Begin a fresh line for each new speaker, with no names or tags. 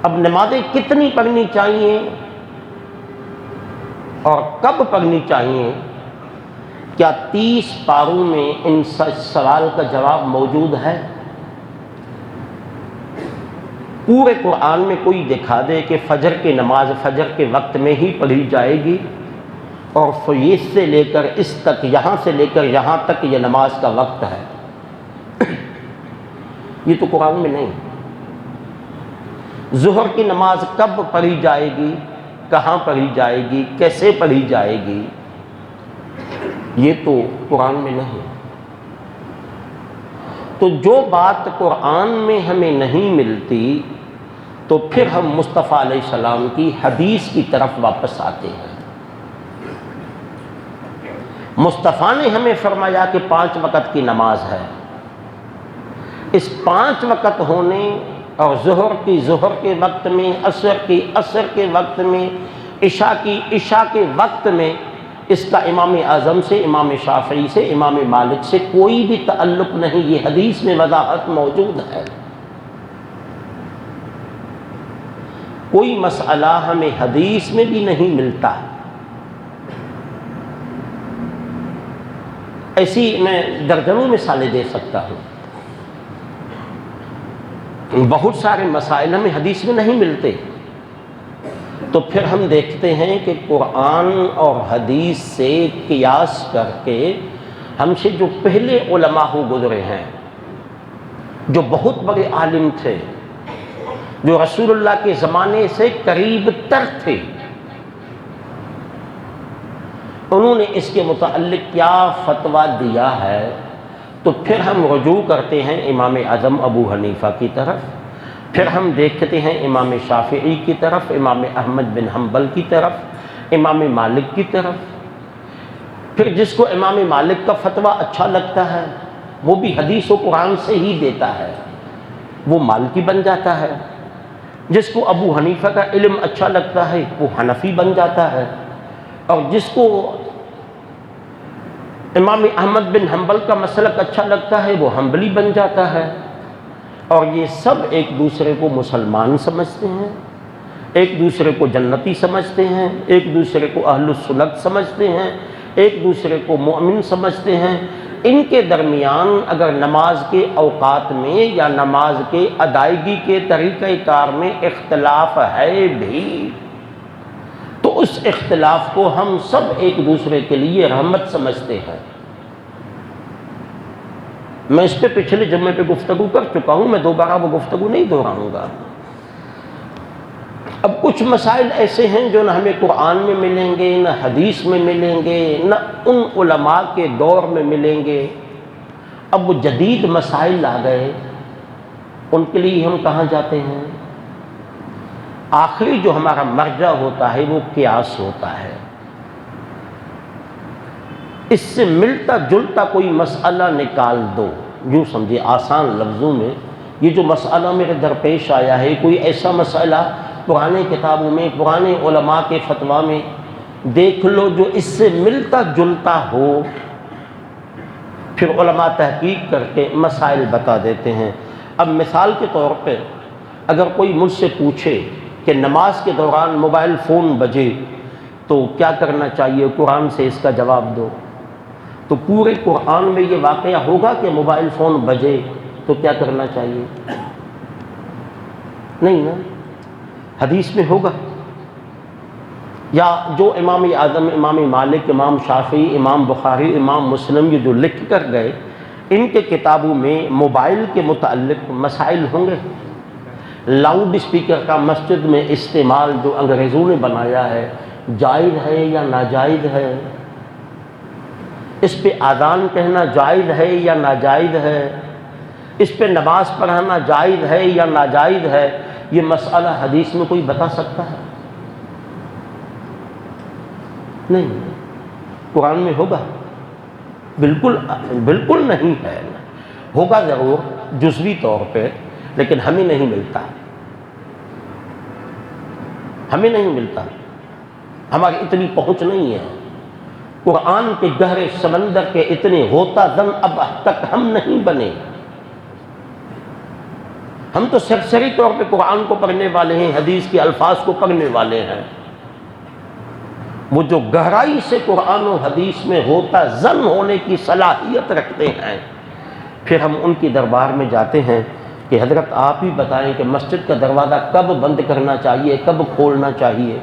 اب نمازیں کتنی پڑھنی چاہیے اور کب پڑھنی چاہیے؟ کیا 30 پاروں میں ان سوال کا جواب موجود ہے؟ پورے قرآن میں کوئی دکھا دے کہ فجر کی نماز فجر کے وقت میں ہی پڑھی جائے گی اور فیض سے لے کر اس تک، یہاں سے لے کر یہاں تک یہ نماز کا وقت ہے؟ یہ تو قرآن میں نہیں۔ ظہر کی نماز کب پڑھی جائے گی، کہاں پڑھی جائے گی، کیسے پڑھی جائے گی، یہ تو قرآن میں نہیں۔ تو جو بات قرآن میں ہمیں نہیں ملتی تو پھر ہم مصطفیٰ علیہ السلام کی حدیث کی طرف واپس آتے ہیں۔ مصطفیٰ نے ہمیں فرمایا کہ 5 وقت کی نماز ہے۔ اس 5 وقت ہونے اور ظہر کی ظہر کے وقت میں، عصر کی عصر کے وقت میں، عشاء کی عشاء کے وقت میں، اس کا امام اعظم سے، امام شافعی سے، امام مالک سے کوئی بھی تعلق نہیں۔ یہ حدیث میں وضاحت موجود ہے۔ کوئی مسئلہ ہمیں حدیث میں بھی نہیں ملتا۔ ایسی میں درجنوں مثالیں دے سکتا ہوں۔ بہت سارے مسائل ہمیں حدیث میں نہیں ملتے، تو پھر ہم دیکھتے ہیں کہ قرآن اور حدیث سے قیاس کر کے ہم سے جو پہلے علماء ہو گزرے ہیں، جو بہت بڑے عالم تھے، جو رسول اللہ کے زمانے سے قریب تر تھے، انہوں نے اس کے متعلق کیا فتویٰ دیا ہے، تو پھر ہم رجوع کرتے ہیں امام اعظم ابو حنیفہ کی طرف، پھر ہم دیکھتے ہیں امام شافعی کی طرف، امام احمد بن حنبل کی طرف، امام مالک کی طرف۔ پھر جس کو امام مالک کا فتویٰ اچھا لگتا ہے وہ بھی حدیث و قرآن سے ہی دیتا ہے، وہ مالکی بن جاتا ہے۔ جس کو ابو حنیفہ کا علم اچھا لگتا ہے وہ حنفی بن جاتا ہے، اور جس کو امام احمد بن حنبل کا مسلک اچھا لگتا ہے وہ حنبلی بن جاتا ہے۔ اور یہ سب ایک دوسرے کو مسلمان سمجھتے ہیں، ایک دوسرے کو جنتی سمجھتے ہیں، ایک دوسرے کو اہل السنت سمجھتے ہیں، ایک دوسرے کو مومن سمجھتے ہیں۔ ان کے درمیان اگر نماز کے اوقات میں یا نماز کے ادائیگی کے طریقہ کار میں اختلاف ہے بھی، تو اس اختلاف کو ہم سب ایک دوسرے کے لیے رحمت سمجھتے ہیں۔ میں اس پہ پچھلے جمعے پہ گفتگو کر چکا ہوں، میں دوبارہ وہ گفتگو نہیں دہراؤں گا۔ اب کچھ مسائل ایسے ہیں جو نہ ہمیں قرآن میں ملیں گے، نہ حدیث میں ملیں گے، نہ ان علماء کے دور میں ملیں گے۔ اب وہ جدید مسائل آ گئے، ان کے لیے ہم کہاں جاتے ہیں؟ آخری جو ہمارا مرجع ہوتا ہے وہ قیاس ہوتا ہے۔ اس سے ملتا جلتا کوئی مسئلہ نکال دو، یوں سمجھے آسان لفظوں میں، یہ جو مسئلہ میرے درپیش آیا ہے، کوئی ایسا مسئلہ پرانے کتابوں میں، پرانے علماء کے فتویٰ میں دیکھ لو جو اس سے ملتا جلتا ہو، پھر علماء تحقیق کر کے مسائل بتا دیتے ہیں۔ اب مثال کے طور پہ اگر کوئی مجھ سے پوچھے کہ نماز کے دوران موبائل فون بجے تو کیا کرنا چاہیے، قرآن سے اس کا جواب دو، تو پورے قرآن میں یہ واقعہ ہوگا کہ موبائل فون بجے تو کیا کرنا چاہیے؟ نہیں نا، حدیث میں ہوگا؟ یا جو امام اعظم، امام مالک، امام شافعی، امام بخاری، امام مسلم یہ جو لکھ کر گئے، ان کے کتابوں میں موبائل کے متعلق مسائل ہوں گے۔ لاؤڈ اسپیکر کا مسجد میں استعمال جو انگریزوں نے بنایا ہے، جائز ہے یا ناجائز ہے؟ اس پہ آذان کہنا جائز ہے یا ناجائز ہے؟ اس پہ نماز پڑھانا جائز ہے یا ناجائز ہے؟ یہ مسئلہ حدیث میں کوئی بتا سکتا ہے؟ نہیں۔ قرآن میں ہوگا؟ بالکل نہیں ہے۔ ہوگا ضرور جزوی طور پہ، لیکن ہمیں نہیں ملتا، ہمیں نہیں ملتا، ہماری اتنی پہنچ نہیں ہے۔ قرآن کے گہرے سمندر کے اتنے غوطہ زن اب تک ہم نہیں بنے۔ ہم تو سرسری طور پہ قرآن کو پڑھنے والے ہیں، حدیث کے الفاظ کو پڑھنے والے ہیں، وہ جو گہرائی سے قرآن و حدیث میں ہوتا زن ہونے کی صلاحیت رکھتے ہیں، پھر ہم ان کی دربار میں جاتے ہیں کہ حضرت آپ ہی بتائیں کہ مسجد کا دروازہ کب بند کرنا چاہیے، کب کھولنا چاہیے۔